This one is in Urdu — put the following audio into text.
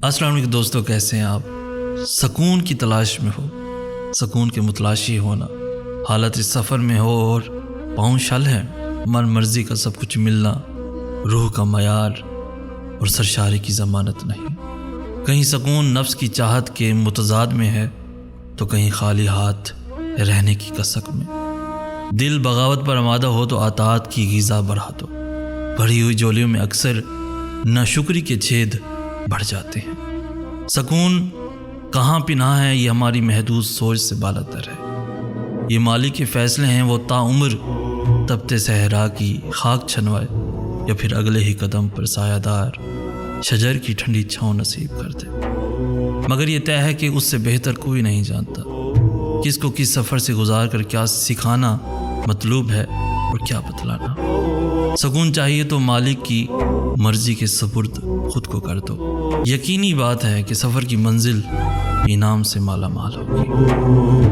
السلام علیکم دوستو، کیسے ہیں آپ؟ سکون کی تلاش میں ہو، سکون کے متلاشی ہونا، حالت اس سفر میں ہو اور پاؤں شل ہے، من مرضی کا سب کچھ ملنا، روح کا معیار اور سرشاری کی ضمانت نہیں۔ کہیں سکون نفس کی چاہت کے متضاد میں ہے تو کہیں خالی ہاتھ رہنے کی کسک میں۔ دل بغاوت پر آمادہ ہو تو اطاعت کی غذا بڑھا دو، بھری ہوئی جولیوں میں اکثر ناشکری کے چھید بڑھ جاتے ہیں۔ سکون کہاں پنہاں ہے، یہ ہماری محدود سوچ سے بالاتر ہے۔ یہ مالک کے فیصلے ہیں، وہ تا عمر تپتے صحرا کی خاک چھنوائے یا پھر اگلے ہی قدم پر سایہ دار شجر کی ٹھنڈی چھاؤں نصیب کر دے۔ مگر یہ طے ہے کہ اس سے بہتر کوئی نہیں جانتا کس کو کس سفر سے گزار کر کیا سکھانا مطلوب ہے اور کیا بتلانا۔ سکون چاہیے تو مالک کی مرضی کے سپرد خود کو کر دو۔ یقینی بات ہے کہ سفر کی منزل انعام سے مالا مال ہوگی۔